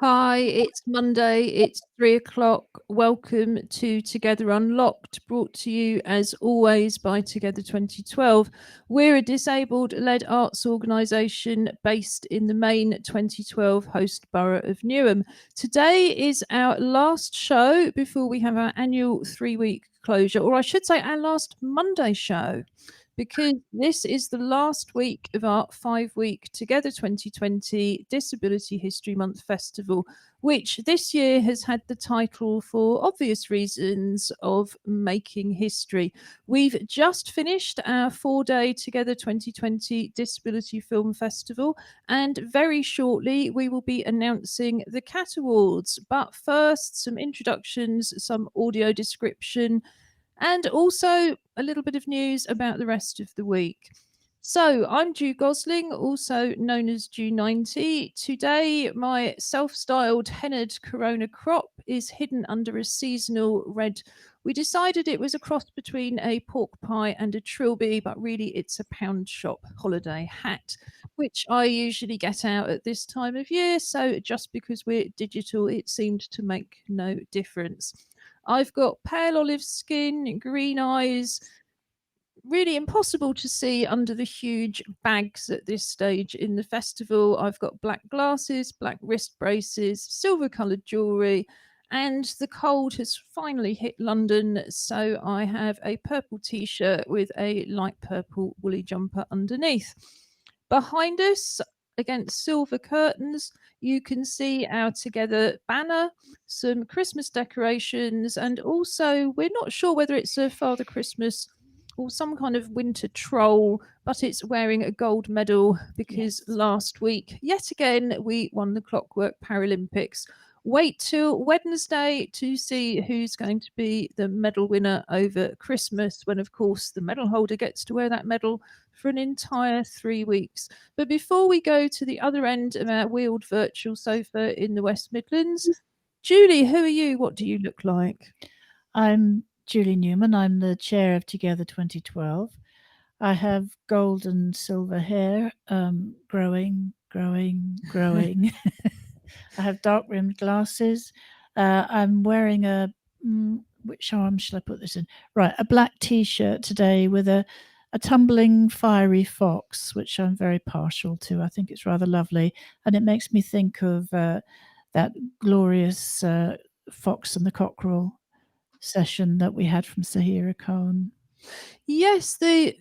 Hi, it's Monday, it's 3 o'clock. Welcome to Together Unlocked, brought to you as always by Together 2012. We're a disabled led arts organisation based in the main 2012 host borough of Newham. Today is our last show before we have our annual 3 week closure, or I should say, our last Monday show, because this is the last week of our 5 week Together 2020 Disability History Month Festival, which this year has had the title, for obvious reasons, of Making History. We've just finished our 4 day Together 2020 Disability Film Festival, and very shortly we will be announcing the CAT Awards. But first, some introductions, some audio description, and also a little bit of news about the rest of the week. So, I'm Ju Gosling, also known as Ju90. Today, my self styled hennaed Corona crop is hidden under a seasonal red. We decided it was a cross between a pork pie and a trilby, but really it's a pound shop holiday hat, which I usually get out at this time of year. So, just because we're digital, it seemed to make no difference. I've got pale olive skin, green eyes, really impossible to see under the huge bags at this stage in the festival. I've got black glasses, black wrist braces, silver coloured jewellery, and the cold has finally hit London, so I have a purple t shirt with a light purple woolly jumper underneath. Behind us, against silver curtains, you can see our Together banner, some Christmas decorations, and also we're not sure whether it's a Father Christmas or some kind of winter troll, but it's wearing a gold medal because last week, yet again, we won the Clockwork Paralympics. Wait till Wednesday to see who's going to be the medal winner over Christmas, when, of course, the medal holder gets to wear that medal for an entire 3 weeks. But before we go to the other end of our wheeled virtual sofa in the West Midlands, Julie, who are you? What do you look like? I'm Julie Newman. I'm the chair of Together 2012. I have gold and silver hair, growing. I have dark rimmed glasses. I'm wearing which arm shall I put this in? Right, a black t shirt today with a tumbling fiery fox, which I'm very partial to. I think it's rather lovely. And it makes me think of that glorious Fox and the Cockerel session that we had from Sahira Khan. Yes, the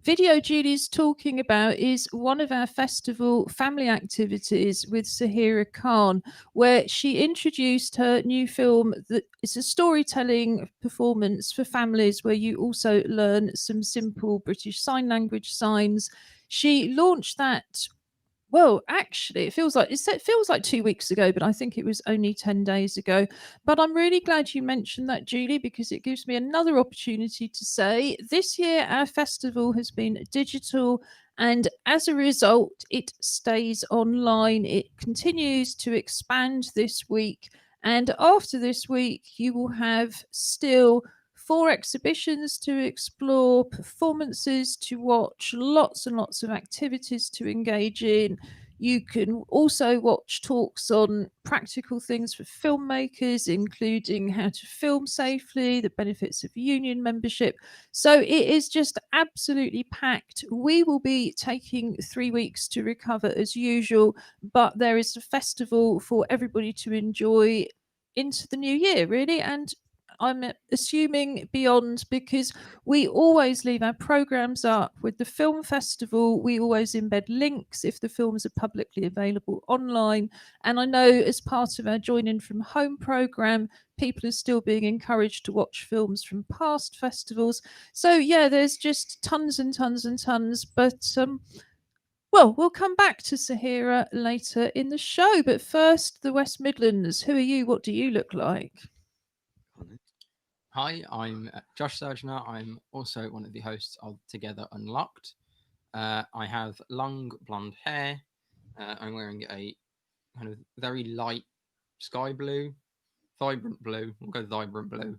video Julie's talking about is one of our festival family activities with Sahira Khan, where she introduced her new film that is a storytelling performance for families where you also learn some simple British Sign Language signs. She launched that, well, actually, it feels like 2 weeks ago, but I think it was only 10 days ago. But I'm really glad you mentioned that, Julie, because it gives me another opportunity to say this year our festival has been digital, and as a result, it stays online. It continues to expand this week, and after this week, you will have still 4 exhibitions to explore, performances to watch, lots and lots of activities to engage in. You can also watch talks on practical things for filmmakers, including how to film safely, the benefits of union membership. So it is just absolutely packed. We will be taking 3 weeks to recover as usual, but there is a festival for everybody to enjoy into the new year, really. And I'm assuming beyond, because we always leave our programs up with the film festival. We always embed links if the films are publicly available online. And I know as part of our Join In From Home program, people are still being encouraged to watch films from past festivals. So, yeah, there's just tons and tons and tons. But, well, we'll come back to Sahira later in the show. But first, the West Midlands. Who are you? What do you look like? Hi, I'm Josh Sergina. I'm also one of the hosts of Together Unlocked. I have long blonde hair. I'm wearing a kind of very light sky blue, vibrant blue, we'll go vibrant blue,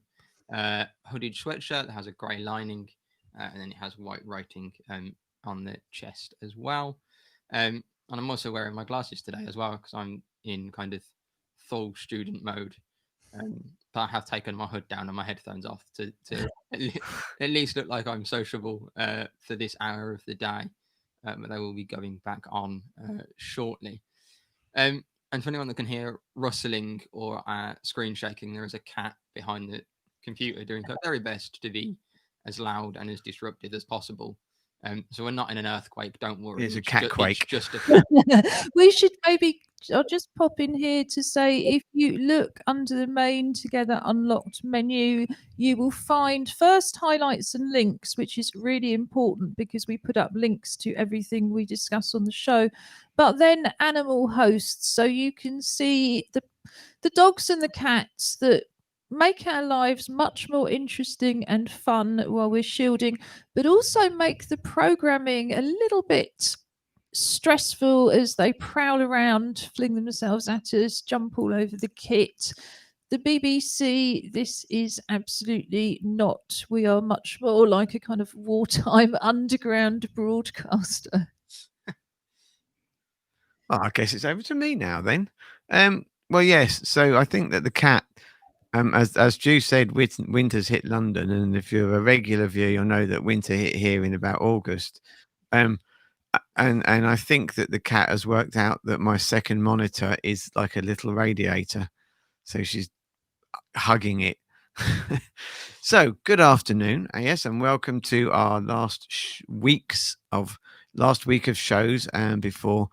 hooded sweatshirt that has a grey lining, and then it has white writing on the chest as well. And I'm also wearing my glasses today as well because I'm in kind of full student mode. But I have taken my hood down and my headphones off to at least look like I'm sociable for this hour of the day. But they will be going back on shortly. And for anyone that can hear rustling or screen shaking, there is a cat behind the computer doing her very best to be as loud and as disruptive as possible. So we're not in an earthquake. Don't worry. It's a cat quake. It's just a cat. We should maybe, I'll just pop in here to say, if you look under the main Together Unlocked menu, you will find first highlights and links, which is really important because we put up links to everything we discuss on the show. But then animal hosts, so you can see the dogs and the cats that make our lives much more interesting and fun while we're shielding, but also make the programming a little bit stressful as they prowl around, fling themselves at us, jump all over the kit. The BBC, this is absolutely not. We are much more like a kind of wartime underground broadcaster. Oh, I guess it's over to me now then. Well, yes. So I think that the cat, as Ju said, winter's hit London, and if you're a regular viewer, you'll know that winter hit here in about August. And I think that the cat has worked out that my second monitor is like a little radiator, so she's hugging it. So good afternoon, yes, and welcome to our last week of shows before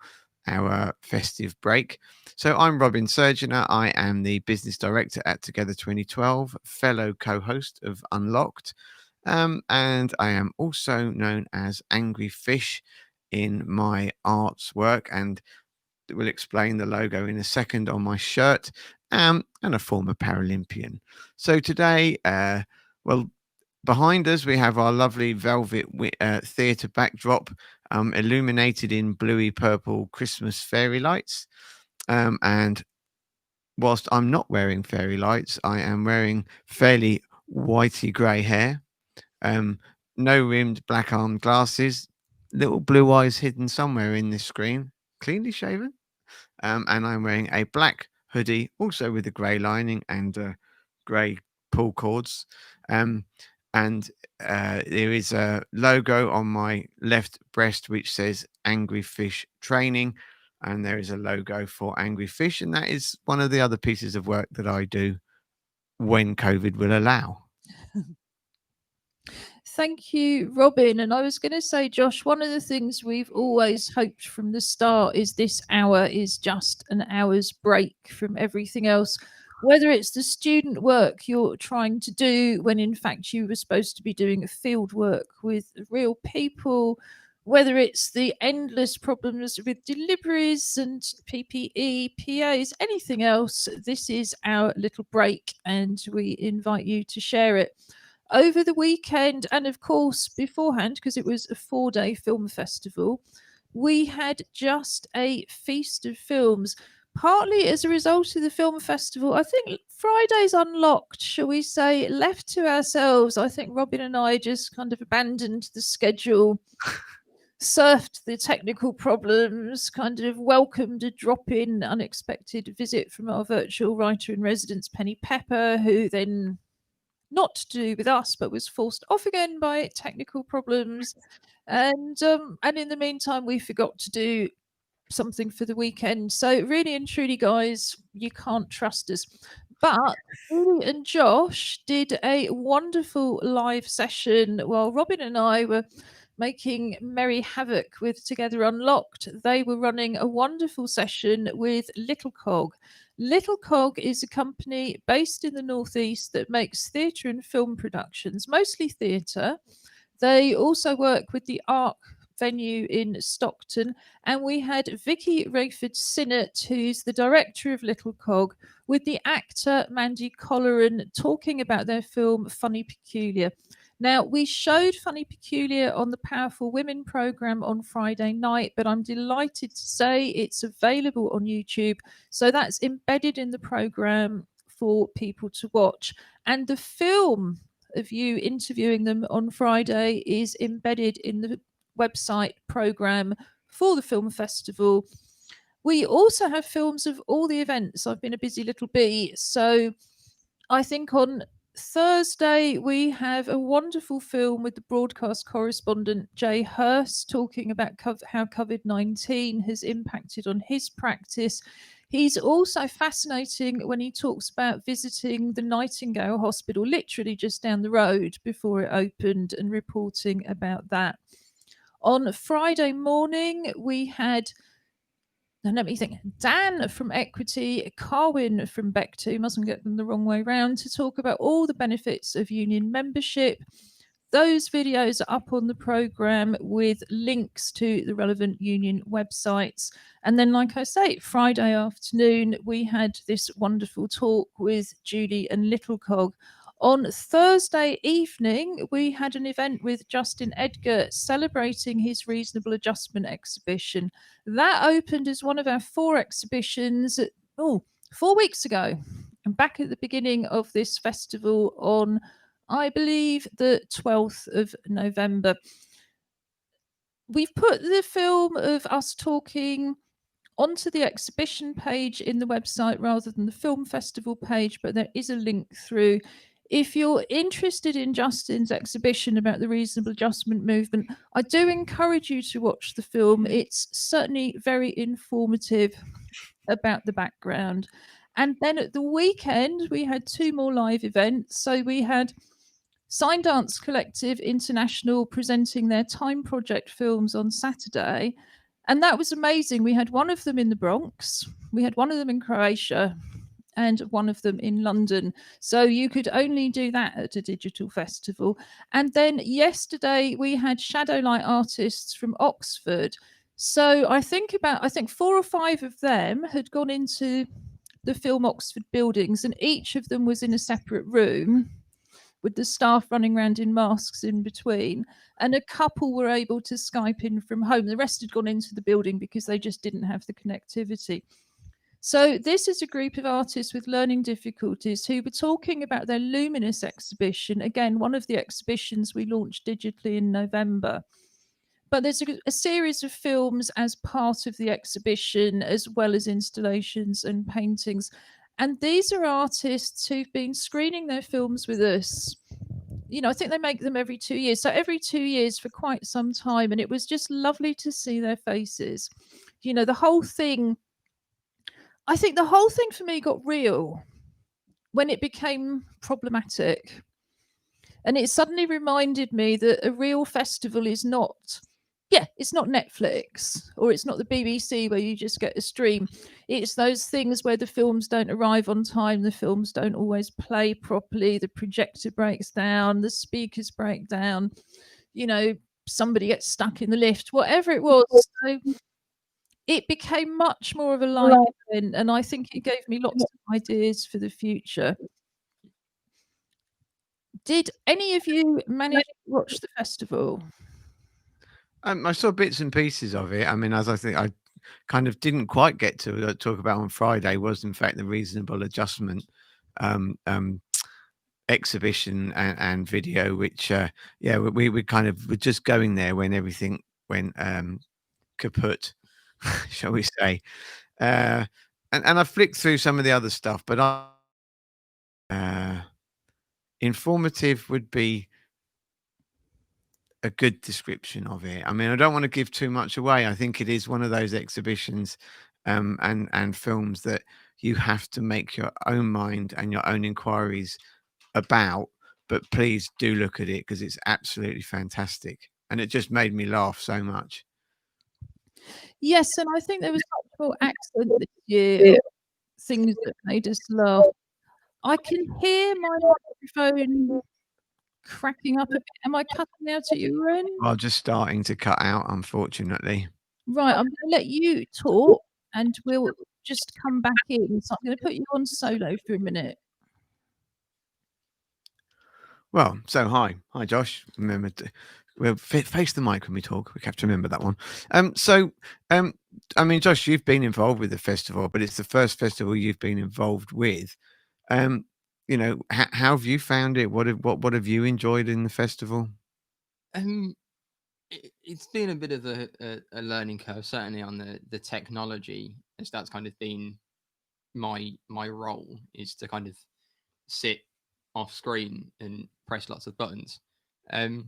our festive break. So I'm Robin Sergina. I am the business director at Together 2012, fellow co-host of Unlocked, and I am also known as Angry Fish in my arts work, and we'll explain the logo in a second on my shirt, and a former Paralympian. So today, well, behind us we have our lovely velvet theatre backdrop, illuminated in bluey purple Christmas fairy lights, and whilst I'm not wearing fairy lights, I am wearing fairly whitey grey hair, no rimmed black armed glasses, little blue eyes hidden somewhere in this screen, cleanly shaven, and I'm wearing a black hoodie, also with a grey lining and grey pull cords, and there is a logo on my left breast which says Angry Fish Training, and there is a logo for Angry Fish, and that is one of the other pieces of work that I do when COVID will allow. Thank you, Robin. And I was going to say, Josh, one of the things we've always hoped from the start is this hour is just an hour's break from everything else, whether it's the student work you're trying to do when in fact you were supposed to be doing field work with real people, whether it's the endless problems with deliveries and PPE, PAs, anything else. This is our little break and we invite you to share it. Over the weekend, and of course beforehand, because it was a 4-day film festival, we had just a feast of films, partly as a result of the film festival. I think Friday's Unlocked, shall we say, left to ourselves. I think Robin and I just kind of abandoned the schedule, surfed the technical problems, kind of welcomed a drop-in unexpected visit from our virtual writer in residence, Penny Pepper, who then, not to do with us, but was forced off again by technical problems. And in the meantime, we forgot to do something for the weekend. So really and truly, guys, you can't trust us. But Julie and Josh did a wonderful live session while Robin and I were making merry havoc with Together Unlocked. They were running a wonderful session with Little Cog. Little Cog is a company based in the Northeast that makes theatre and film productions, mostly theatre. They also work with the Arc venue in Stockton, and we had Vicky Rayford Sinnott, who's the director of Little Cog, with the actor Mandy Colleran talking about their film Funny Peculiar. Now, we showed Funny Peculiar on the Powerful Women programme on Friday night, but I'm delighted to say it's available on YouTube. So that's embedded in the programme for people to watch. And the film of you interviewing them on Friday is embedded in the website programme for the film festival. We also have films of all the events. I've been a busy little bee. So I think on Thursday, we have a wonderful film with the broadcast correspondent Jay Hurst talking about how COVID-19 has impacted on his practice. He's also fascinating when he talks about visiting the Nightingale Hospital, literally just down the road before it opened, and reporting about that. On Friday morning, we had, now let me think, Dan from Equity, Carwin from Bectu, mustn't get them the wrong way round, to talk about all the benefits of union membership. Those videos are up on the programme with links to the relevant union websites. And then, like I say, Friday afternoon, we had this wonderful talk with Julie and Littlecog. On Thursday evening, we had an event with Justin Edgar celebrating his Reasonable Adjustment exhibition. That opened as one of our 4 exhibitions 4 weeks ago. And back at the beginning of this festival on, I believe, the 12th of November. We've put the film of us talking onto the exhibition page in the website rather than the film festival page, but there is a link through. If you're interested in Justin's exhibition about the reasonable adjustment movement, I do encourage you to watch the film. It's certainly very informative about the background. And then at the weekend, we had 2 more live events. So we had Sign Dance Collective International presenting their Time Project films on Saturday. And that was amazing. We had one of them in the Bronx, we had one of them in Croatia, and one of them in London. So you could only do that at a digital festival. And then yesterday we had Shadowlight artists from Oxford. So I think 4 or 5 of them had gone into the Film Oxford buildings, and each of them was in a separate room with the staff running around in masks in between. And a couple were able to Skype in from home. The rest had gone into the building because they just didn't have the connectivity. So this is a group of artists with learning difficulties who were talking about their Luminous exhibition. Again, one of the exhibitions we launched digitally in November. But there's a series of films as part of the exhibition, as well as installations and paintings. And these are artists who've been screening their films with us. You know, I think they make them every 2 years. So every 2 years for quite some time. And it was just lovely to see their faces. You know, the whole thing, I think the whole thing for me got real when it became problematic. And it suddenly reminded me that a real festival is not, it's not Netflix, or it's not the BBC where you just get a stream. It's those things where the films don't arrive on time, the films don't always play properly, the projector breaks down, the speakers break down, you know, somebody gets stuck in the lift, whatever it was. So it became much more of a live event, and I think it gave me lots of ideas for the future. Did any of you manage to watch the festival? I saw bits and pieces of it. I mean, as I think I kind of didn't quite get to talk about on Friday was, in fact, the reasonable adjustment exhibition and video, which we kind of were just going there when everything went kaput, shall we say. And I flicked through some of the other stuff, but informative would be a good description of it. I mean, I don't want to give too much away. I think it is one of those exhibitions and films that you have to make your own mind and your own inquiries about, but please do look at it because it's absolutely fantastic. And it just made me laugh so much. Yes, and I think there was much more accent this year, things that made us laugh. I can hear my microphone cracking up a bit. Am I cutting out at your end? Well, just starting to cut out, unfortunately. Right, I'm going to let you talk and we'll just come back in. So I'm going to put you on solo for a minute. Well, so hi, Josh. Remember to we'll face the mic when we talk. We have to remember that one. I mean, Josh, you've been involved with the festival, but it's the first festival you've been involved with. You know, how have you found it? What have you enjoyed in the festival? it's been a bit of a learning curve, certainly on the technology, as that's kind of been my role, is to kind of sit off screen and press lots of buttons. I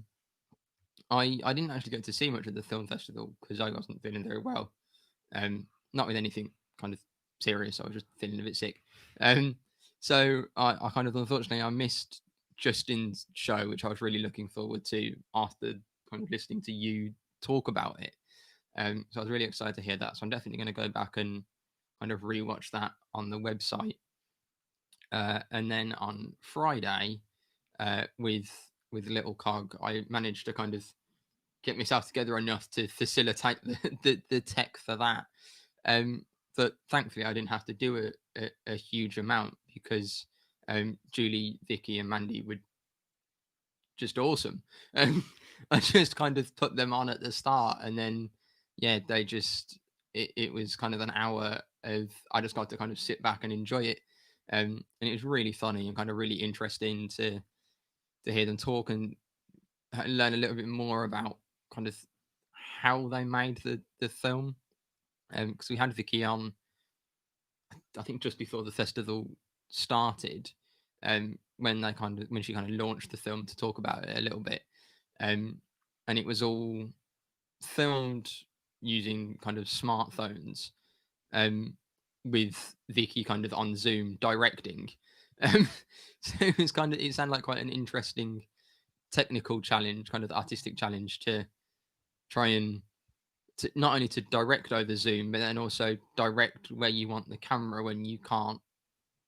didn't actually get to see much of the film festival because I wasn't feeling very well. Not with anything kind of serious. I was just feeling a bit sick. So I kind of, unfortunately, I missed Justin's show, which I was really looking forward to after kind of listening to you talk about it. So I was really excited to hear that. So I'm definitely going to go back and kind of rewatch that on the website. And then on Friday, with Little Cog, I managed to kind of get myself together enough to facilitate the tech for that. But thankfully, I didn't have to do a huge amount because Julie, Vicky, and Mandy were just awesome. I just kind of put them on at the start, and then they just it was kind of an hour of I just got to kind of sit back and enjoy it, and it was really funny and kind of really interesting to hear them talk and learn a little bit more about kind of how they made the film. Because we had Vicky on, I think just before the festival started, when she kind of launched the film to talk about it a little bit, and it was all filmed using kind of smartphones, with Vicky kind of on Zoom directing. So it sounded like quite an interesting technical challenge, kind of artistic challenge to try and not only to direct over Zoom, but then also direct where you want the camera when you can't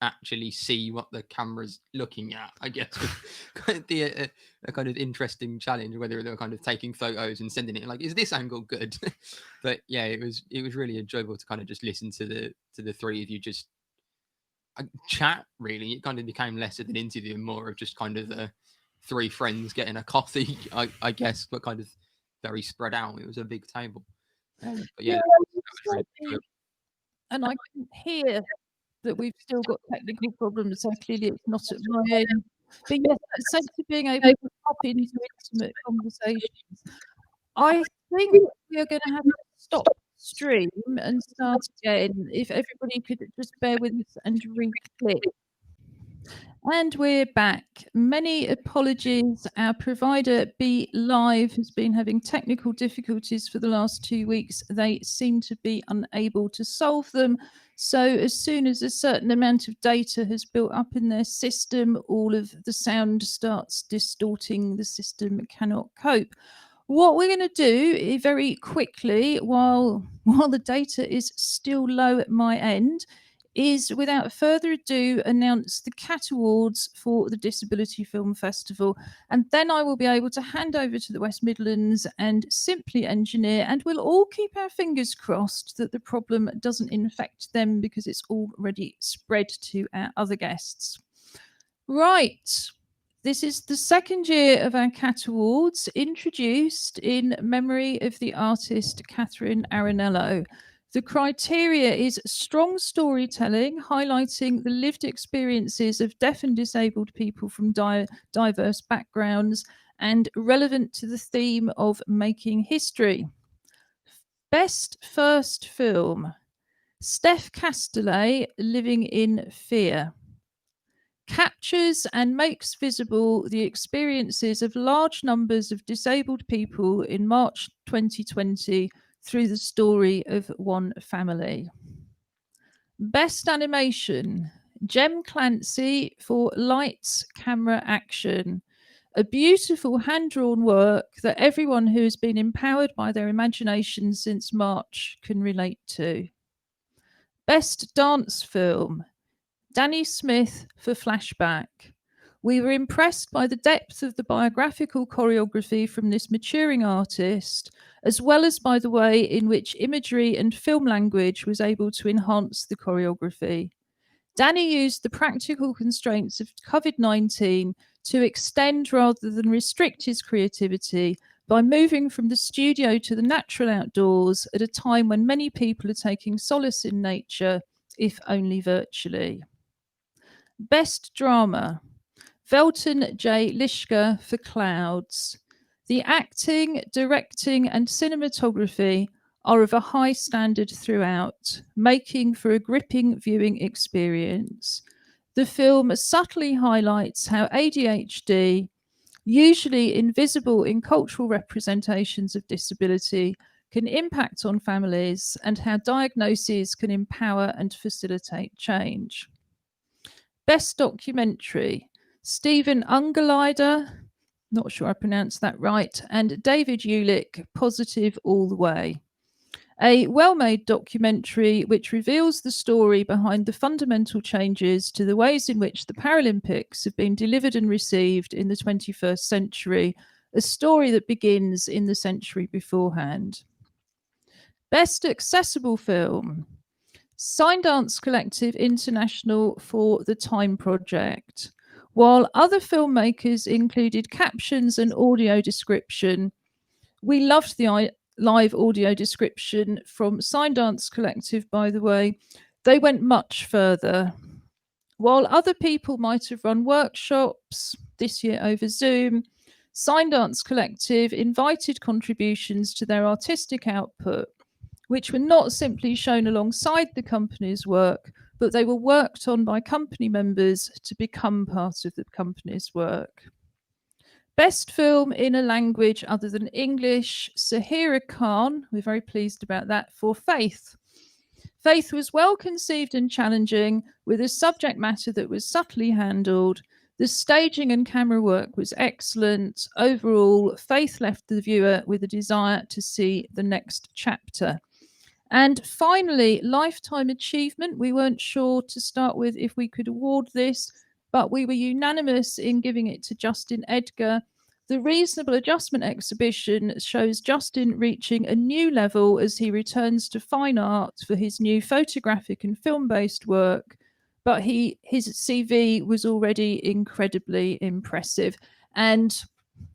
actually see what the camera's looking at. I guess could be a kind of interesting challenge, whether they're kind of taking photos and sending it like, is this angle good? But yeah, it was really enjoyable to kind of just listen to the three of you just chat. Really, it kind of became less of an interview and more of just kind of three friends getting a coffee, I guess, but kind of very spread out. It was a big table. But yeah, that was really enjoyable. And I can hear that we've still got technical problems, so clearly it's not at my end. But yes, that sense of being able to pop into intimate conversations. I think we are going to have to stop stream and start again. If everybody could just bear with us and re-click. And we're back. Many apologies. Our provider, Be Live, has been having technical difficulties for the last 2 weeks. They seem to be unable to solve them. So as soon as a certain amount of data has built up in their system, all of the sound starts distorting. The system cannot cope. What we're going to do very quickly, while the data is still low at my end, is without further ado announce the CAT Awards for the Disability Film Festival, and then I will be able to hand over to the West Midlands and simply engineer, and we'll all keep our fingers crossed that the problem doesn't infect them because it's already spread to our other guests. Right. This is the second year of our CAT Awards, introduced in memory of the artist Catherine Aronello. The criteria is strong storytelling, highlighting the lived experiences of deaf and disabled people from diverse backgrounds and relevant to the theme of making history. Best first film, Steph Castellet, Living in Fear. Captures and makes visible the experiences of large numbers of disabled people in March 2020 through the story of one family. Best animation, Jem Clancy for Lights, Camera, Action. A beautiful hand-drawn work that everyone who has been empowered by their imagination since March can relate to. Best dance film, Danny Smith for Flashback. We were impressed by the depth of the biographical choreography from this maturing artist, as well as by the way in which imagery and film language was able to enhance the choreography. Danny used the practical constraints of COVID-19 to extend rather than restrict his creativity by moving from the studio to the natural outdoors at a time when many people are taking solace in nature, if only virtually. Best drama, Velton J. Lishka for Clouds. The acting, directing, and cinematography are of a high standard throughout, making for a gripping viewing experience. The film subtly highlights how ADHD, usually invisible in cultural representations of disability, can impact on families and how diagnoses can empower and facilitate change. Best documentary, Stephen Ungerleider, not sure I pronounced that right, and David Ulick, Positive All the Way. A well-made documentary which reveals the story behind the fundamental changes to the ways in which the Paralympics have been delivered and received in the 21st century, a story that begins in the century beforehand. Best accessible film, Sign Dance Collective International for the Time Project. While other filmmakers included captions and audio description, we loved the live audio description from Sign Dance Collective, by the way. They went much further. While other people might have run workshops this year over Zoom, Sign Dance Collective invited contributions to their artistic output, which were not simply shown alongside the company's work, but they were worked on by company members to become part of the company's work. Best film in a language other than English, Sahira Khan, we're very pleased about that, for Faith. Faith was well conceived and challenging, with a subject matter that was subtly handled. The staging and camera work was excellent. Overall, Faith left the viewer with a desire to see the next chapter. And finally, Lifetime Achievement. We weren't sure to start with if we could award this, but we were unanimous in giving it to Justin Edgar. The Reasonable Adjustment exhibition shows Justin reaching a new level as he returns to fine art for his new photographic and film-based work, but his CV was already incredibly impressive. And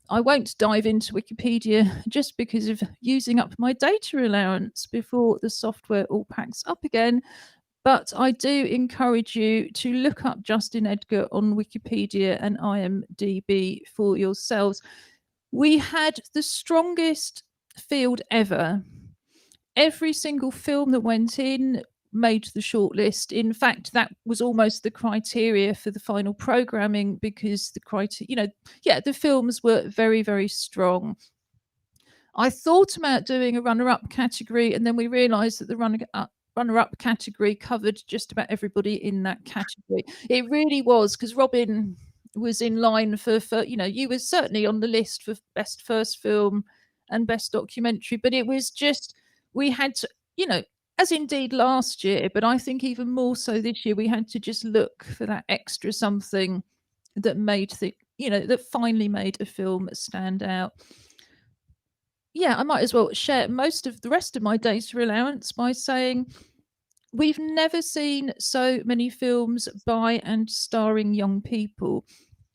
I won't dive into Wikipedia just because of using up my data allowance before the software all packs up again. But I do encourage you to look up Justin Edgar on Wikipedia and IMDb for yourselves. We had the strongest field ever. Every single film that went in made the shortlist. In fact, that was almost the criteria for the final programming, because the films were very, very strong. I thought about doing a runner-up category, and then we realized that the runner-up category covered just about everybody in that category. It really was, because Robin was in line for you were certainly on the list for best first film and best documentary, but it was just, we had to, as indeed last year, but I think even more so this year, we had to just look for that extra something that made that finally made a film stand out. Yeah, I might as well share most of the rest of my data allowance by saying we've never seen so many films by and starring young people.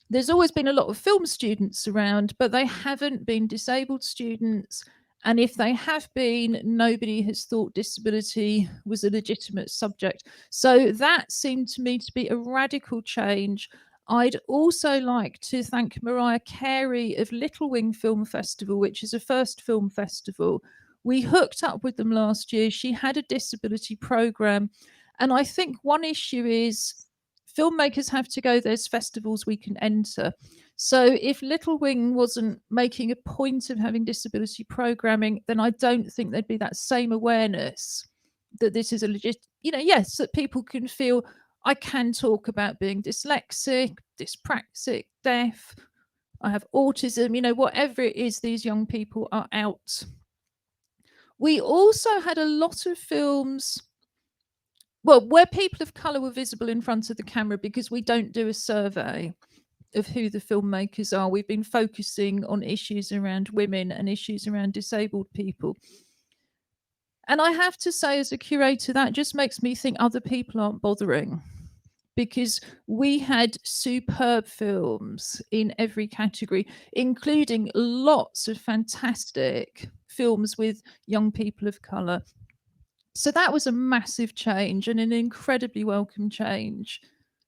There's always been a lot of film students around, but they haven't been disabled students. And if they have been, nobody has thought disability was a legitimate subject. So that seemed to me to be a radical change. I'd also like to thank Mariah Carey of Little Wing Film Festival, which is a first film festival. We hooked up with them last year. She had a disability program. And I think one issue is filmmakers have to go, there's festivals we can enter. So if Little Wing wasn't making a point of having disability programming, then I don't think there'd be that same awareness that this is a legit, yes, that people can feel, I can talk about being dyslexic, dyspraxic, deaf, I have autism, whatever it is, these young people are out. We also had a lot of films, where people of colour were visible in front of the camera, because we don't do a survey of who the filmmakers are. We've been focusing on issues around women and issues around disabled people. And I have to say, as a curator, that just makes me think other people aren't bothering, because we had superb films in every category, including lots of fantastic films with young people of colour. So that was a massive change, and an incredibly welcome change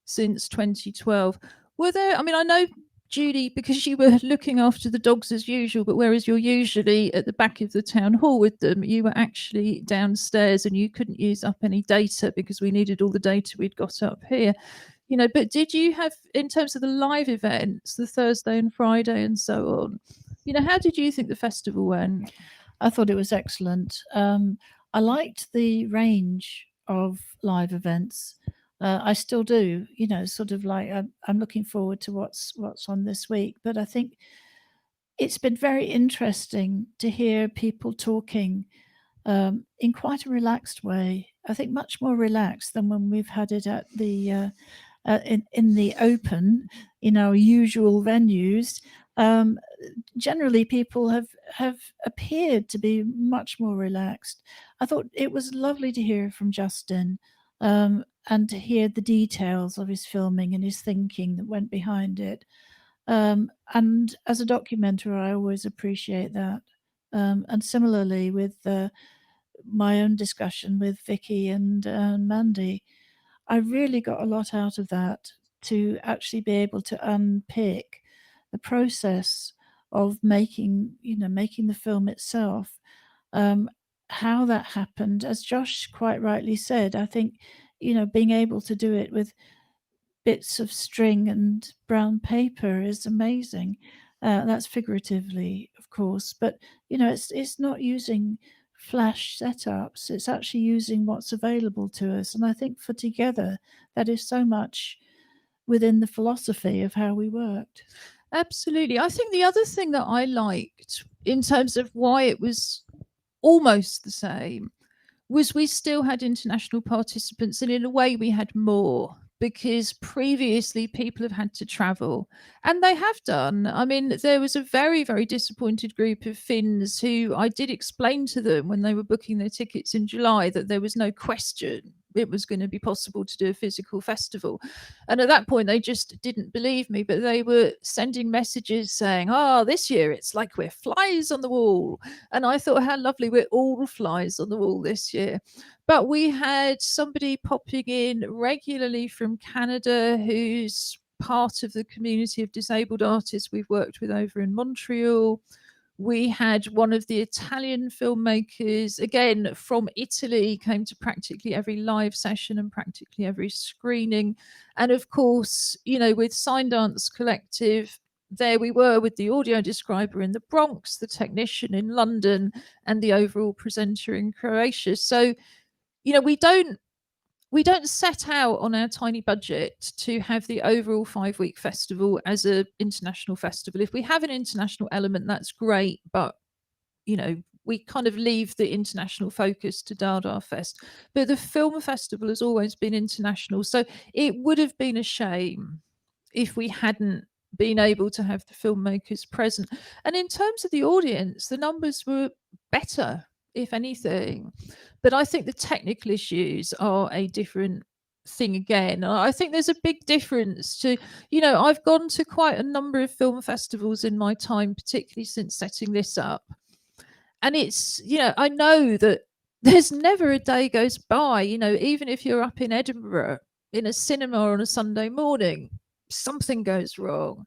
since 2012. I know Julie, because you were looking after the dogs as usual, but whereas you're usually at the back of the town hall with them, you were actually downstairs and you couldn't use up any data because we needed all the data we'd got up here. But did you have, in terms of the live events, the Thursday and Friday and so on, how did you think the festival went? I thought it was excellent. I liked the range of live events. I still do, sort of like I'm looking forward to what's on this week. But I think it's been very interesting to hear people talking in quite a relaxed way. I think much more relaxed than when we've had it at the in the open in our usual venues. Generally, people have appeared to be much more relaxed. I thought it was lovely to hear from Justin and to hear the details of his filming and his thinking that went behind it. And as a documenter, I always appreciate that. And similarly with my own discussion with Vicky and Mandy, I really got a lot out of that, to actually be able to unpick the process of making the film itself, how that happened. As Josh quite rightly said, I think, being able to do it with bits of string and brown paper is amazing. That's figuratively, of course, but it's not using flash setups. It's actually using what's available to us, and I think for Together, that is so much within the philosophy of how we worked. Absolutely. I think the other thing that I liked in terms of why it was almost the same was we still had international participants, and in a way we had more, because previously people have had to travel, and they have done. I mean, there was a very, very disappointed group of Finns who I did explain to them when they were booking their tickets in July that there was no question it was going to be possible to do a physical festival. And at that point, they just didn't believe me, but they were sending messages saying, this year it's like we're flies on the wall. And I thought, how lovely, we're all flies on the wall this year. But we had somebody popping in regularly from Canada who's part of the community of disabled artists we've worked with over in Montreal. We had one of the Italian filmmakers, again from Italy, came to practically every live session and practically every screening. And of course, with Sign Dance Collective, there we were with the audio describer in the Bronx, the technician in London, and the overall presenter in Croatia. So, we don't set out on our tiny budget to have the overall 5-week festival as an international festival. If we have an international element, that's great, but we kind of leave the international focus to Dardar Fest. But the film festival has always been international, so it would have been a shame if we hadn't been able to have the filmmakers present. And in terms of the audience, the numbers were better, if anything. But I think the technical issues are a different thing again. I think there's a big difference to, I've gone to quite a number of film festivals in my time, particularly since setting this up. And it's, I know that there's never a day goes by, even if you're up in Edinburgh in a cinema on a Sunday morning, something goes wrong.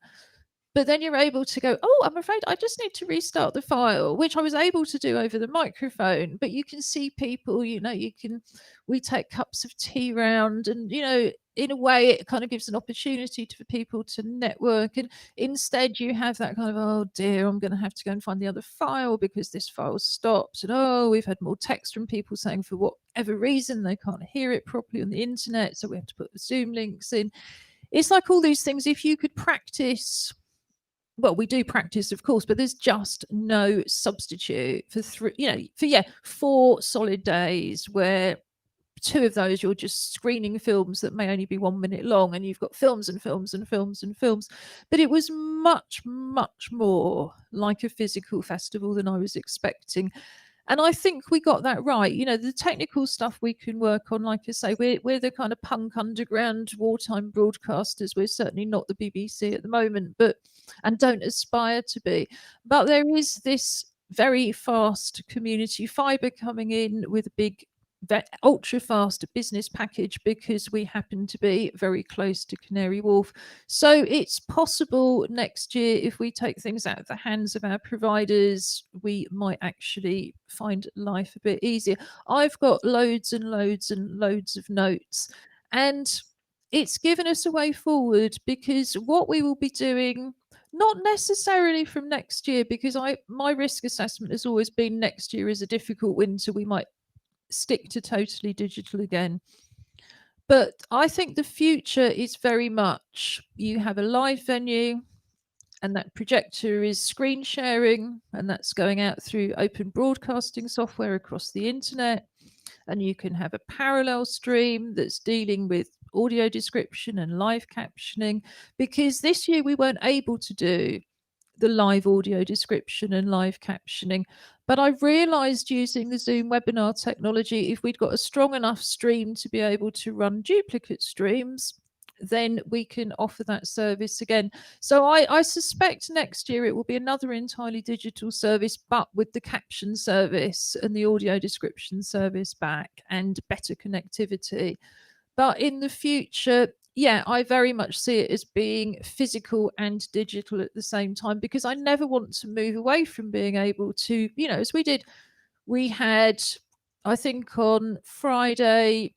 But then you're able to go, I'm afraid I just need to restart the file, which I was able to do over the microphone. But you can see people, we take cups of tea round, and, in a way it kind of gives an opportunity for people to network. And instead you have that kind of, oh dear, I'm going to have to go and find the other file because this file stopped. And we've had more text from people saying for whatever reason they can't hear it properly on the internet, so we have to put the Zoom links in. It's like all these things. If you could practice, well, we do practice, of course, but there's just no substitute for 4 solid days where 2 of those you're just screening films that may only be 1 minute long, and you've got films and films and films and films. But it was much, much more like a physical festival than I was expecting. And I think we got that right. The technical stuff we can work on, like I say, we're the kind of punk underground wartime broadcasters. We're certainly not the BBC at the moment, and don't aspire to be. But there is this very fast community fibre coming in with a big that ultra fast business package because we happen to be very close to Canary Wharf. So it's possible next year, if we take things out of the hands of our providers, we might actually find life a bit easier. I've got loads and loads and loads of notes, and it's given us a way forward, because what we will be doing, not necessarily from next year, because my risk assessment has always been next year is a difficult winter, we might stick to totally digital again. But I think the future is very much you have a live venue, and that projector is screen sharing, and that's going out through open broadcasting software across the internet. And you can have a parallel stream that's dealing with audio description and live captioning, because this year we weren't able to do the live audio description and live captioning. But I've realized using the Zoom webinar technology, if we'd got a strong enough stream to be able to run duplicate streams, then we can offer that service again. So I suspect next year it will be another entirely digital service, but with the caption service and the audio description service back and better connectivity. But in the future, yeah, I very much see it as being physical and digital at the same time, because I never want to move away from being able to, as we had, I think on Friday,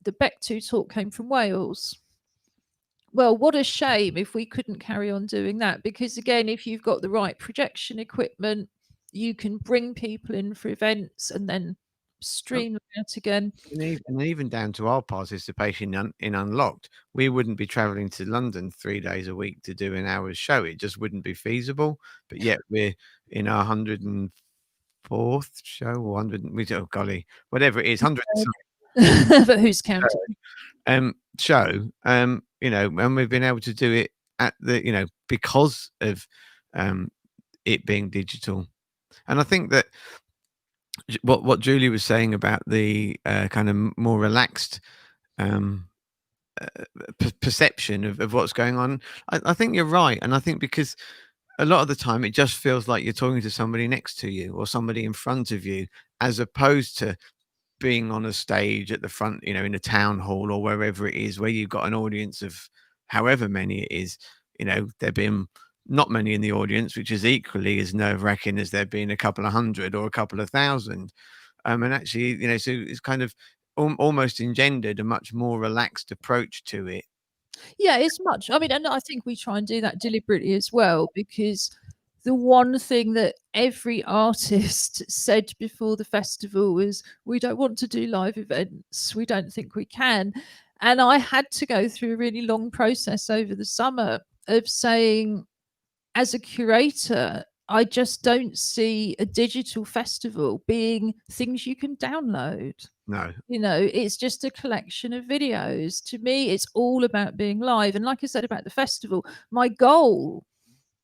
the Beck2 talk came from Wales. Well, what a shame if we couldn't carry on doing that, because again, if you've got the right projection equipment, you can bring people in for events and then stream them out again. And even down to our participation in Unlocked, we wouldn't be traveling to London 3 days a week to do an hour's show. It just wouldn't be feasible. But yet we're in our 104th show, or 100, oh golly, whatever it is, 100 but who's counting? Show, and we've been able to do it at the, because of it being digital. And I think that what Julie was saying about the kind of more relaxed perception of what's going on, I think you're right. And I think because a lot of the time it just feels like you're talking to somebody next to you or somebody in front of you, as opposed to being on a stage at the front, in a town hall or wherever it is, where you've got an audience of however many it is. There being not many in the audience, which is equally as nerve-wracking as there being a couple of hundred or a couple of thousand. And actually, so it's kind of almost engendered a much more relaxed approach to it. Yeah, it's much. I mean, and I think we try and do that deliberately as well, because the one thing that every artist said before the festival was, we don't want to do live events. We don't think we can. And I had to go through a really long process over the summer of saying, as a curator, I just don't see a digital festival being things you can download. No. It's just a collection of videos. To me, it's all about being live. And like I said about the festival, my goal,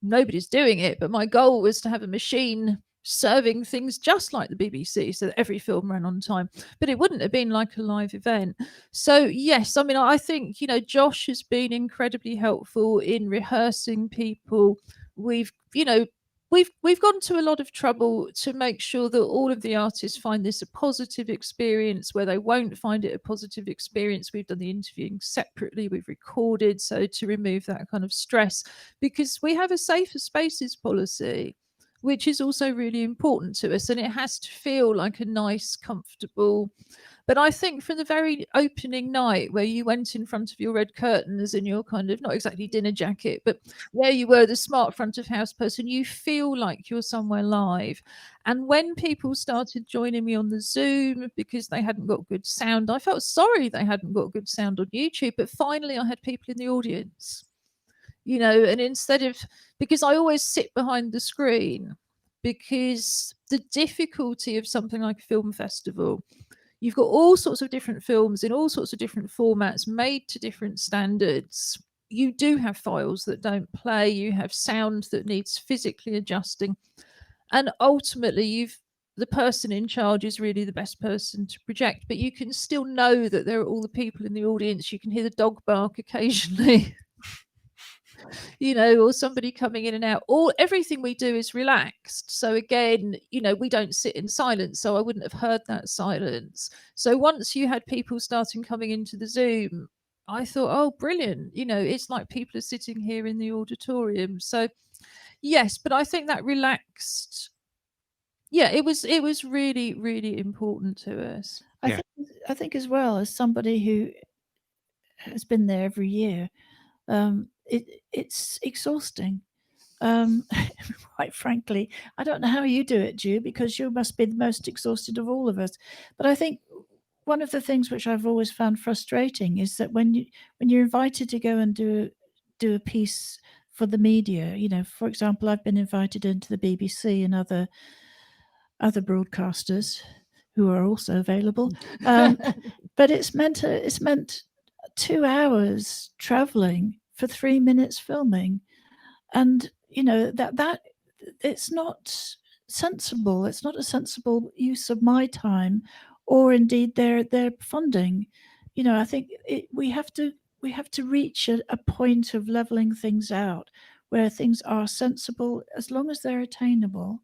nobody's doing it, but my goal was to have a machine serving things just like the BBC, so that every film ran on time, but it wouldn't have been like a live event. So yes, I mean, I think, Josh has been incredibly helpful in rehearsing people. We've gone to a lot of trouble to make sure that all of the artists find this a positive experience. Where they won't find it a positive experience, we've done the interviewing separately, we've recorded, so to remove that kind of stress, because we have a safer spaces policy, which is also really important to us, and it has to feel like a nice, comfortable. But I think from the very opening night, where you went in front of your red curtains in your kind of, not exactly dinner jacket, but there you were, the smart front of house person, you feel like you're somewhere live. And when people started joining me on the Zoom because they hadn't got good sound, I felt sorry they hadn't got good sound on YouTube. But finally, I had people in the audience, and instead of, because I always sit behind the screen, because the difficulty of something like a film festival, you've got all sorts of different films in all sorts of different formats made to different standards. You do have files that don't play. You have sound that needs physically adjusting. And ultimately, the person in charge is really the best person to project, but you can still know that there are all the people in the audience. You can hear the dog bark occasionally. or somebody coming in and out. Everything we do is relaxed. So again, we don't sit in silence. So I wouldn't have heard that silence. So once you had people starting coming into the Zoom, I thought, oh, brilliant. It's like people are sitting here in the auditorium. So yes, but I think that relaxed. Yeah, it was really, really important to us. I think as well, as somebody who has been there every year, it's exhausting. Quite frankly, I don't know how you do it, Ju, because you must be the most exhausted of all of us. But I think one of the things which I've always found frustrating is that when you're invited to go and do a piece for the media, for example, I've been invited into the BBC and other broadcasters who are also available, but it's meant 2 hours traveling for 3 minutes filming, and that it's not sensible. It's not a sensible use of my time, or indeed their funding. I think we have to reach a point of leveling things out where things are sensible as long as they're attainable.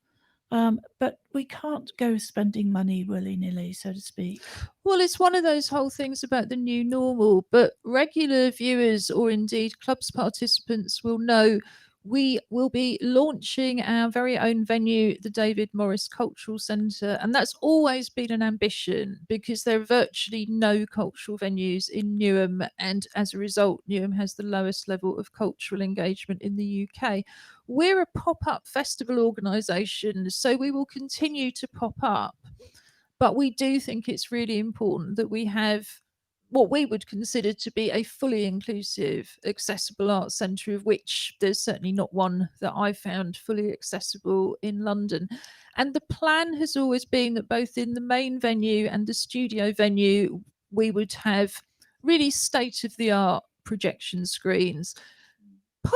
But we can't go spending money willy-nilly, so to speak. Well, it's one of those whole things about the new normal, but regular viewers or indeed clubs participants will know we will be launching our very own venue, the David Morris Cultural Centre, and that's always been an ambition because there are virtually no cultural venues in Newham, and as a result, Newham has the lowest level of cultural engagement in the UK. We're a pop-up festival organisation, so we will continue to pop up. But we do think it's really important that we have what we would consider to be a fully inclusive, accessible arts centre, of which there's certainly not one that I found fully accessible in London. And the plan has always been that both in the main venue and the studio venue, we would have really state-of-the-art projection screens.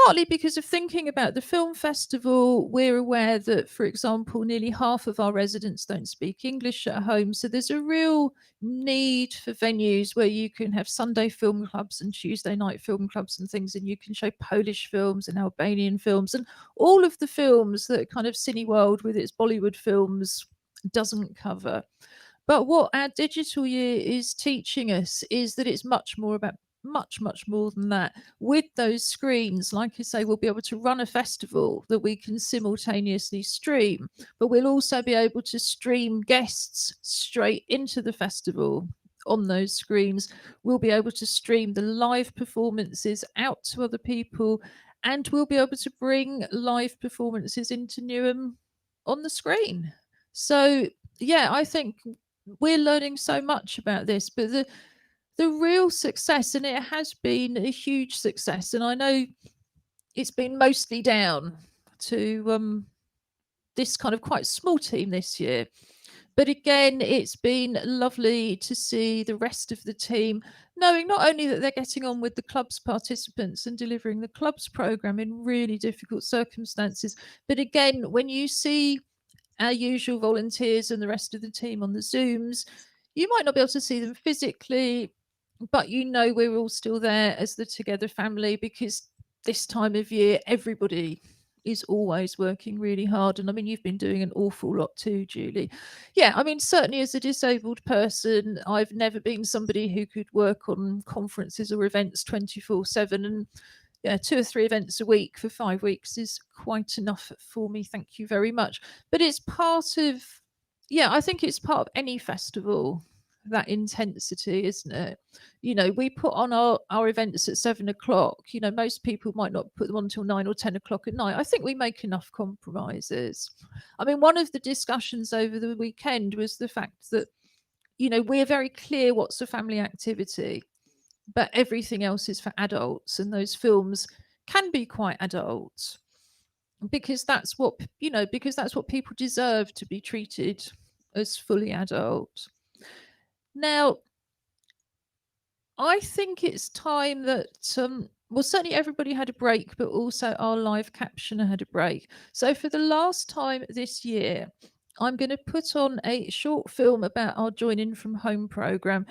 Partly because of thinking about the film festival, we're aware that, for example, nearly half of our residents don't speak English at home. So there's a real need for venues where you can have Sunday film clubs and Tuesday night film clubs and things, and you can show Polish films and Albanian films and all of the films that kind of Cineworld with its Bollywood films doesn't cover. But what our digital year is teaching us is that it's much more about much more than that. With those screens, like I say, we'll be able to run a festival that we can simultaneously stream, but we'll also be able to stream guests straight into the festival on those screens. We'll be able to stream the live performances out to other people, and we'll be able to bring live performances into Newham on the screen. So yeah, I think we're learning so much about this, but the real success, and it has been a huge success, and I know it's been mostly down to this kind of quite small team this year. But again, it's been lovely to see the rest of the team knowing not only that they're getting on with the club's participants and delivering the club's programme in really difficult circumstances, but again, when you see our usual volunteers and the rest of the team on the Zooms, you might not be able to see them physically, but we're all still there as the Together family, because this time of year everybody is always working really hard. And I mean, you've been doing an awful lot too, Julie. Yeah, I mean, certainly as a disabled person, I've never been somebody who could work on conferences or events 24/7, and 2 or 3 events a week for 5 weeks is quite enough for me, thank you very much. But it's part of, I think it's part of any festival, that intensity, isn't it? We put on our events at 7 o'clock. Most people might not put them on until 9 or 10 o'clock at night. I think we make enough compromises. I mean, one of the discussions over the weekend was the fact that we're very clear what's a family activity, but everything else is for adults, and those films can be quite adult because that's what people deserve, to be treated as fully adult. Now, I think it's time that certainly everybody had a break, but also our live captioner had a break. So for the last time this year, I'm going to put on a short film about our Join In From Home programme.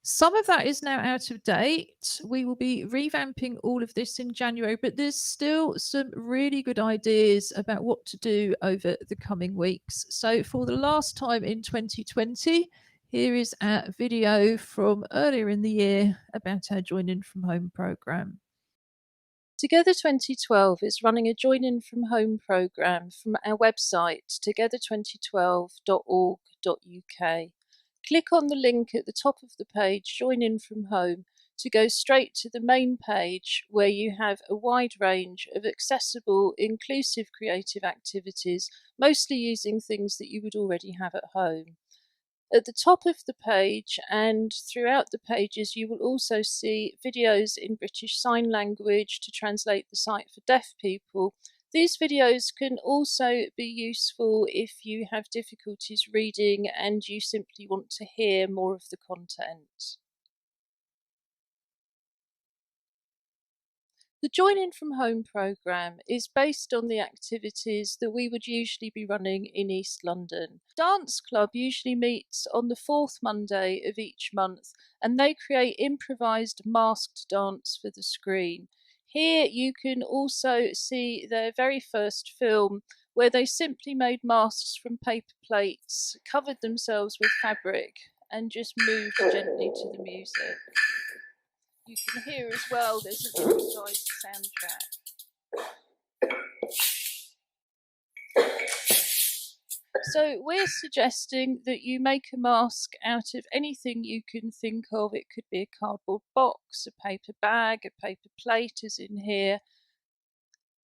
Some of that is now out of date. We will be revamping all of this in January, but there's still some really good ideas about what to do over the coming weeks. So for the last time in 2020, here is our video from earlier in the year about our Join In From Home programme. Together 2012 is running a Join In From Home programme from our website, together2012.org.uk. Click on the link at the top of the page, Join In From Home, to go straight to the main page where you have a wide range of accessible, inclusive creative activities, mostly using things that you would already have at home. At the top of the page and throughout the pages, you will also see videos in British Sign Language to translate the site for deaf people. These videos can also be useful if you have difficulties reading and you simply want to hear more of the content. The Join In From Home programme is based on the activities that we would usually be running in East London. Dance Club usually meets on the fourth Monday of each month, and they create improvised masked dance for the screen. Here you can also see their very first film, where they simply made masks from paper plates, covered themselves with fabric, and just moved gently to the music. You can hear as well, there's a digitized soundtrack. So we're suggesting that you make a mask out of anything you can think of. It could be a cardboard box, a paper bag, a paper plate, as in here.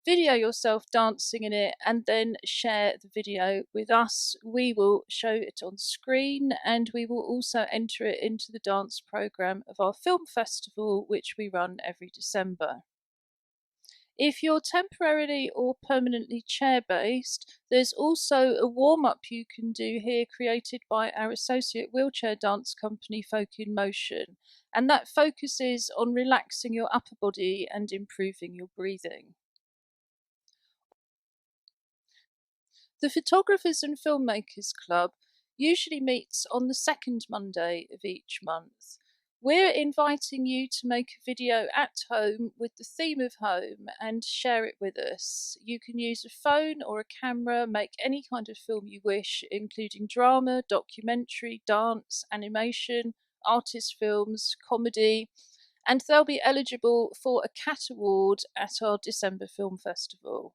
Video yourself dancing in it and then share the video with us. We will show it on screen and we will also enter it into the dance programme of our film festival, which we run every December. If you're temporarily or permanently chair-based, there's also a warm-up you can do here created by our associate wheelchair dance company Folk in Motion, and that focuses on relaxing your upper body and improving your breathing. The Photographers and Filmmakers Club usually meets on the second Monday of each month. We're inviting you to make a video at home with the theme of home and share it with us. You can use a phone or a camera, make any kind of film you wish, including drama, documentary, dance, animation, artist films, comedy, and they'll be eligible for a CAT award at our December Film Festival.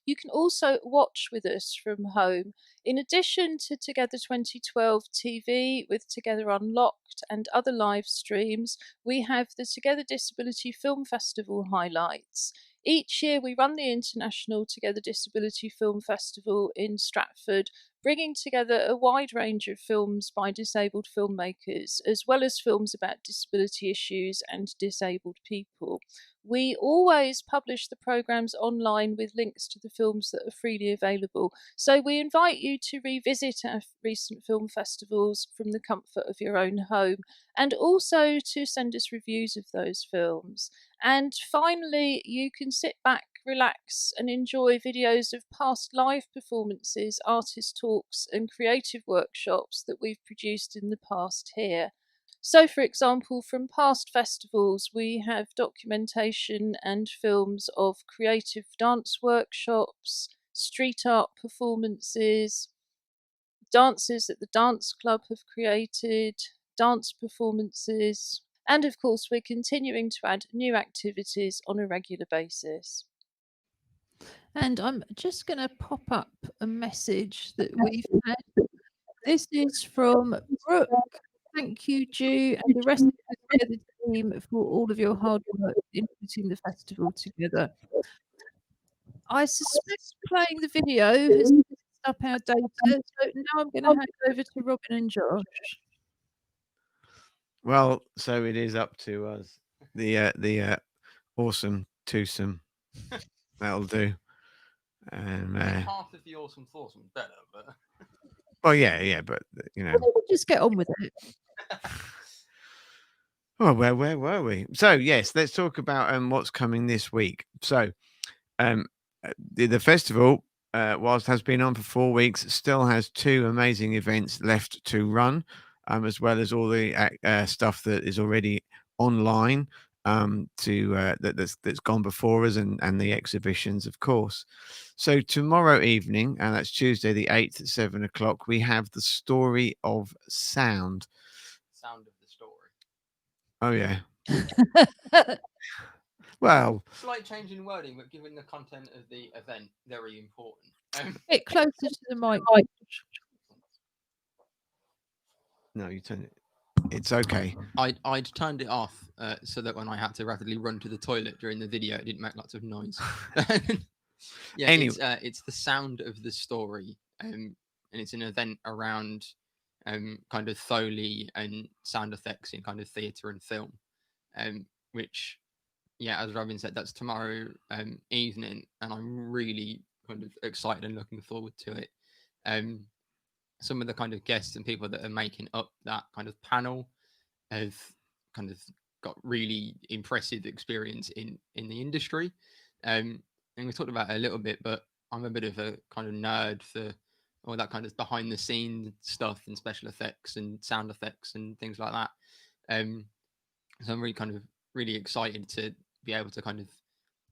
You can also watch with us from home. In addition to Together 2012 TV with Together Unlocked and other live streams, we have the Together Disability Film Festival highlights. Each year we run the International Together Disability Film Festival in Stratford, bringing together a wide range of films by disabled filmmakers, as well as films about disability issues and disabled people. We always publish the programmes online with links to the films that are freely available. So we invite you to revisit our recent film festivals from the comfort of your own home and also to send us reviews of those films. And finally, you can sit back, relax and enjoy videos of past live performances, artist talks and creative workshops that we've produced in the past here. So, for example, from past festivals, we have documentation and films of creative dance workshops, street art performances, dances that the dance club have created, dance performances, and of course, we're continuing to add new activities on a regular basis. And I'm just going to pop up a message that we've had. This is from Brooke. Thank you, Ju, and the rest of the Together team for all of your hard work in putting the festival together. I suspect playing the video has messed up our data, so now I'm going to hand over to Robin and Josh. Well, so it is up to us. The awesome twosome. That'll do. And half of the awesome foursome better, but well, yeah, but you know, We'll just get on with it. Oh, where were we? So yes, let's talk about what's coming this week. So the festival, whilst has been on for 4 weeks, still has 2 amazing events left to run. as well as all the stuff that is already online that's gone before us, and the exhibitions, of course. So tomorrow evening, and that's Tuesday the 8th at 7 o'clock, we have the story of sound. Sound of the story. Oh yeah. Well, Slight change in wording, but given the content of the event, very important. Bit closer to the mic. no, you turn it. It's okay. I'd turned it off so that when I had to rapidly run to the toilet during the video, it didn't make lots of noise. Yeah, Anyway. it's the sound of the story, and it's an event around kind of Foley and sound effects in kind of theatre and film, which, yeah, as Robin said, that's tomorrow evening, and I'm really kind of excited and looking forward to it. Some of the kind of guests and people that are making up that kind of panel have kind of got really impressive experience in the industry. And we talked about it a little bit, but I'm a bit of a kind of nerd for all that kind of behind the scenes stuff and special effects and sound effects and things like that. So I'm really excited to be able to kind of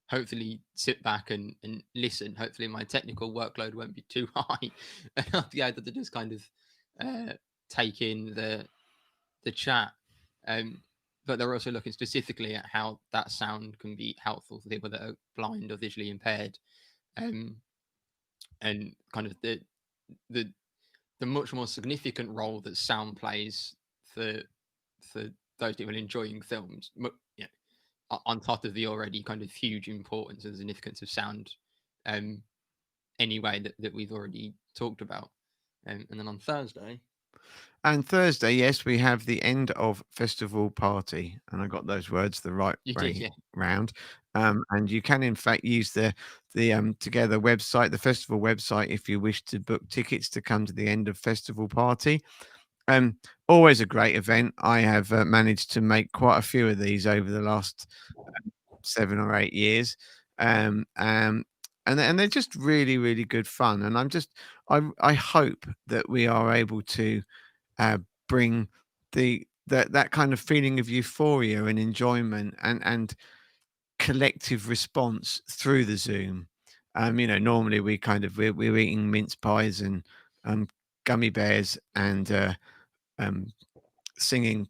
hopefully sit back and listen. Hopefully my technical workload won't be too high, and I'll be able to just kind of take in the chat. But they're also looking specifically at how that sound can be helpful for people that are blind or visually impaired, and kind of the much more significant role that sound plays for those people enjoying films. Yeah, on top of the already kind of huge importance and significance of sound, anyway, that we've already talked about. And then on Thursday, yes, we have the end of festival party, and I got those words the right way round. And you can in fact use the Together website, the festival website, if you wish to book tickets to come to the end of festival party. Always a great event. I have managed to make quite a few of these over the last 7 or 8 years. And they're just really, really good fun. And I hope that we are able to bring that kind of feeling of euphoria and enjoyment and collective response through the Zoom. Normally we're eating mince pies and gummy bears and singing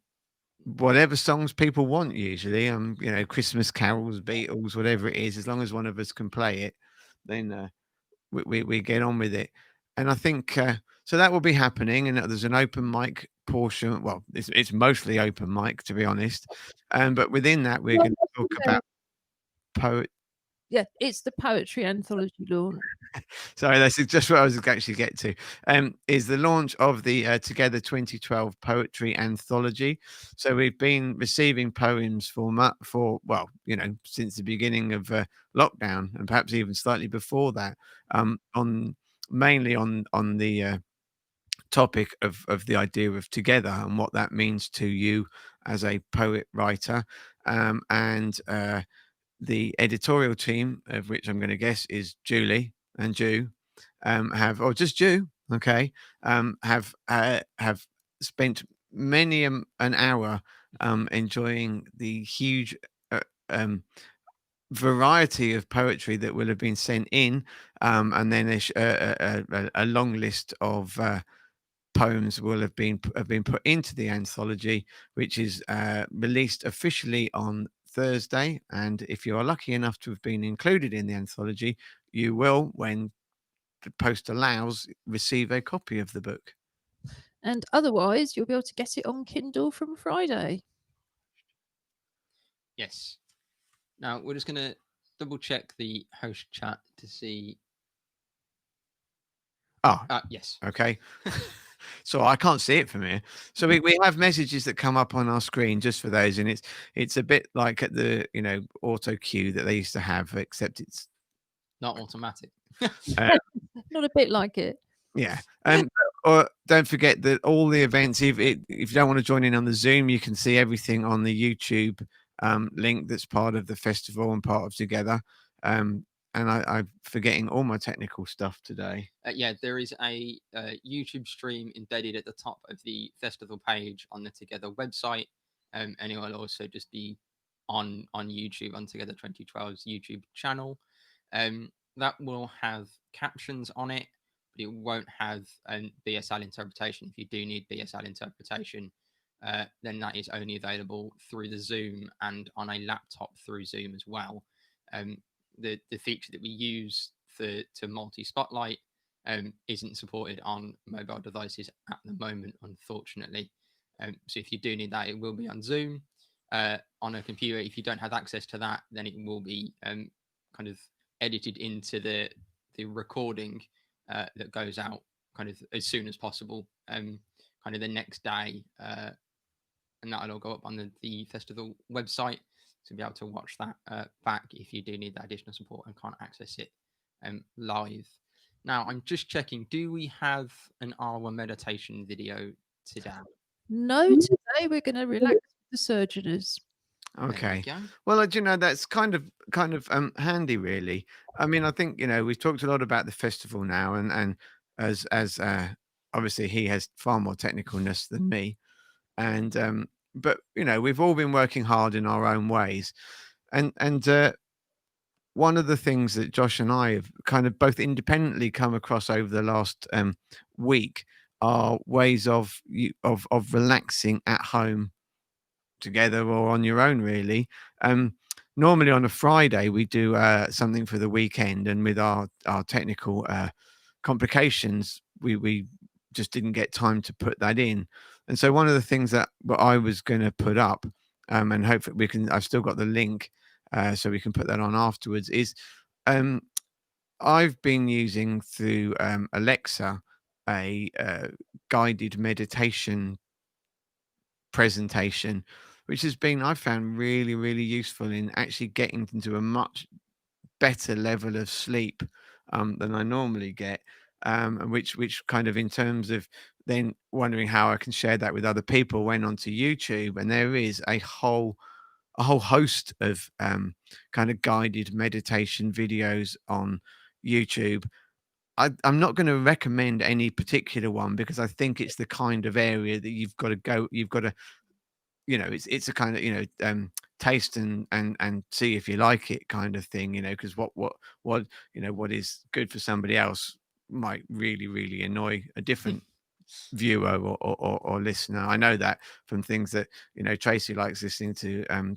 whatever songs people want, usually Christmas carols, Beatles, whatever it is. As long as one of us can play it, then we get on with it. And I think so that will be happening, and there's an open mic portion. Well, it's mostly open mic, to be honest, but within that we're going to talk about poet. Yeah, it's the poetry anthology launch. Sorry, that's just what I was actually get to. Is the launch of the Together 2012 Poetry Anthology. So we've been receiving poems for since the beginning of lockdown, and perhaps even slightly before that. Mainly on the topic of the idea of together and what that means to you as a poet writer, and the editorial team, of which I'm going to guess is Julie and Ju, just Ju, okay, have spent many an hour enjoying the huge variety of poetry that will have been sent in, and then a long list of poems will have been put into the anthology, which is released officially on Thursday. And if you are lucky enough to have been included in the anthology, you will, when the post allows, receive a copy of the book. And otherwise, you'll be able to get it on Kindle from Friday. Yes. Now we're just going to double check the host chat to see. Yes. Okay. So I can't see it from here. So we have messages that come up on our screen just for those, and it's a bit like at the auto cue that they used to have, except it's not automatic. Not a bit like it. Yeah. Or don't forget that all the events, if you don't want to join in on the Zoom, you can see everything on the YouTube link that's part of the festival and part of Together. And and I'm forgetting all my technical stuff today. Yeah, there is a YouTube stream embedded at the top of the festival page on the Together website, and it will also just be on YouTube on Together 2012's YouTube channel. That will have captions on it, but it won't have BSL interpretation. If you do need BSL interpretation, then that is only available through the Zoom and on a laptop through Zoom as well. The feature that we use to multi-spotlight isn't supported on mobile devices at the moment, unfortunately. So if you do need that, it will be on Zoom. On a computer, if you don't have access to that, then it will be kind of edited into the recording that goes out kind of as soon as possible, kind of the next day, and that'll all go up on the festival website to be able to watch that back if you do need that additional support and can't access it live. Now, I'm just checking, do we have an hour meditation video today? No, today we're going to relax with the Surgeoners. Okay. There we go. Well, that's kind of handy, really. I mean, I think we've talked a lot about the festival now, and as obviously he has far more technicalness than me, and but we've all been working hard in our own ways, and one of the things that Josh and I have kind of both independently come across over the last week are ways of relaxing at home together or on your own, really. Normally on a Friday we do something for the weekend, and with our technical complications, we just didn't get time to put that in. And so one of the things that I was going to put up, and hopefully I've still got the link, so we can put that on afterwards, is I've been using through Alexa a guided meditation presentation, which has been, I found, really, really useful in actually getting into a much better level of sleep than I normally get, and which kind of, in terms of then wondering how I can share that with other people, went onto YouTube, and there is a whole host of kind of guided meditation videos on YouTube. I'm not going to recommend any particular one because I think it's the kind of area that you've got to it's a kind of taste and see if you like it kind of thing, because what is good for somebody else might really, really annoy a different viewer or listener. I know that from things that Tracy likes listening to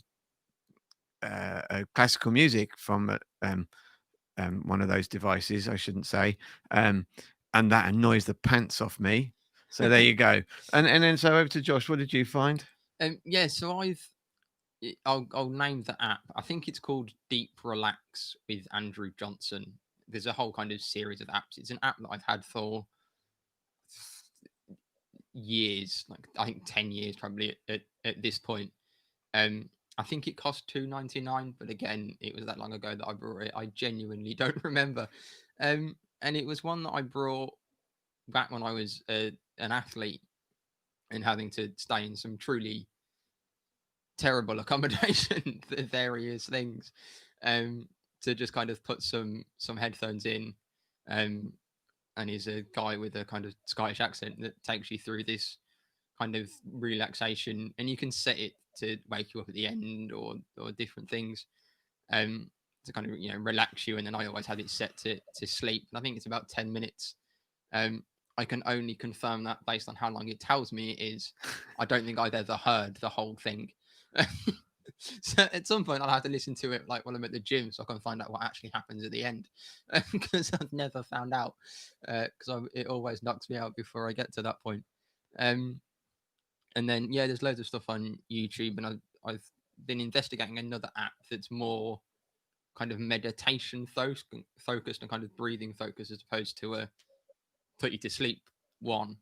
classical music from one of those devices, I shouldn't say, and that annoys the pants off me. So there you go. And then so over to Josh. What did you find? Yeah, so I'll name the app. I think it's called Deep Relax with Andrew Johnson. There's a whole kind of series of apps. It's an app that I've had for years, like I think 10 years probably at this point. I think it cost $2.99, but again, it was that long ago that I brought it. I genuinely don't remember. And it was one that I brought back when I was an athlete and having to stay in some truly terrible accommodation for various things, to just kind of put some headphones in, and he's a guy with a kind of Scottish accent that takes you through this kind of relaxation, and you can set it to wake you up at the end or different things, to kind of relax you. And then I always had it set to sleep, and I think it's about 10 minutes. I can only confirm that based on how long it tells me it is. I don't think I've ever heard the whole thing. So at some point I'll have to listen to it like when I'm at the gym, so I can find out what actually happens at the end, because I've never found out, because it always knocks me out before I get to that point. And then there's loads of stuff on YouTube, and I've been investigating another app that's more kind of meditation focused and kind of breathing focused, as opposed to a put you to sleep one.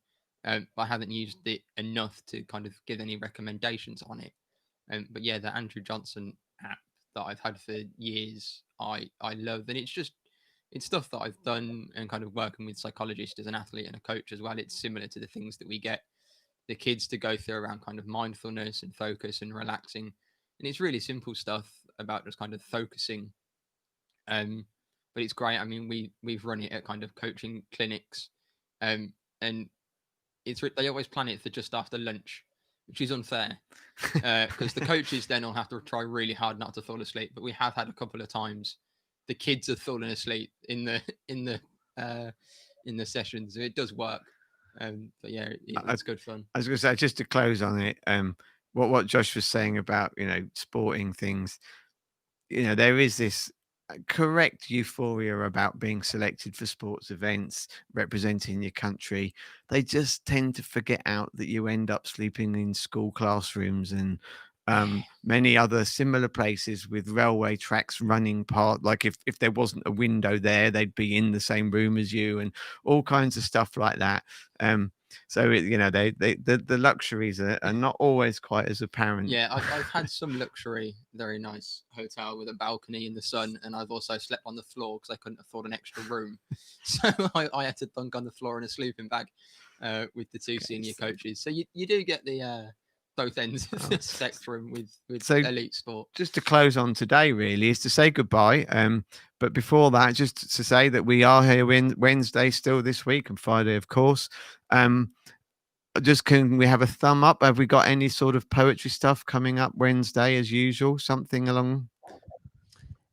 But I haven't used it enough to kind of give any recommendations on it. But yeah, the Andrew Johnson app that I've had for years, I love, and it's stuff that I've done and kind of working with psychologists as an athlete and a coach as well. It's similar to the things that we get the kids to go through around kind of mindfulness and focus and relaxing, and it's really simple stuff about just kind of focusing. But but it's great. I mean, we've run it at kind of coaching clinics, and they always plan it for just after lunch, which is unfair because the coaches then will have to try really hard not to fall asleep. But we have had a couple of times the kids have fallen asleep in the sessions. It does work. But yeah, it's good fun. I was going to say, just to close on it, what Josh was saying about, sporting things, there is this correct euphoria about being selected for sports events, representing your country. They just tend to forget out that you end up sleeping in school classrooms and many other similar places with railway tracks running part. Like if there wasn't a window there, they'd be in the same room as you, and all kinds of stuff like that. So the luxuries are not always quite as apparent. Yeah, I've had some luxury, very nice hotel with a balcony in the sun, and I've also slept on the floor because I couldn't afford an extra room, so I had to thunk on the floor in a sleeping bag with the two senior coaches. So you do get the both ends of the spectrum with elite sport. Just to close on today, really, is to say goodbye. But before that, just to say that we are here Wednesday still this week, and Friday, of course. Just can we have a thumb up? Have we got any sort of poetry stuff coming up Wednesday as usual? Something along?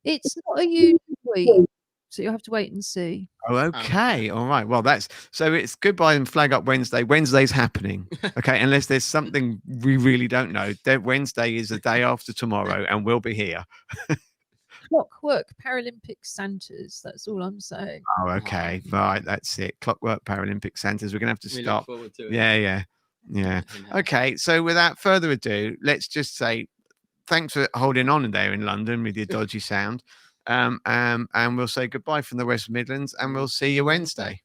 It's not a usual week, so you'll have to wait and see. Oh, okay. All right. Well, it's goodbye and flag up Wednesday. Wednesday's happening. Okay. Unless there's something we really don't know. Wednesday is the day after tomorrow, and we'll be here. Clockwork Paralympic Santas. That's all I'm saying. Oh, okay. Right. That's it. Clockwork Paralympic Santas. We're going to have to stop. We look forward to it. Yeah. Okay. So without further ado, let's just say thanks for holding on there in London with your dodgy sound. And we'll say goodbye from the West Midlands, and we'll see you Wednesday.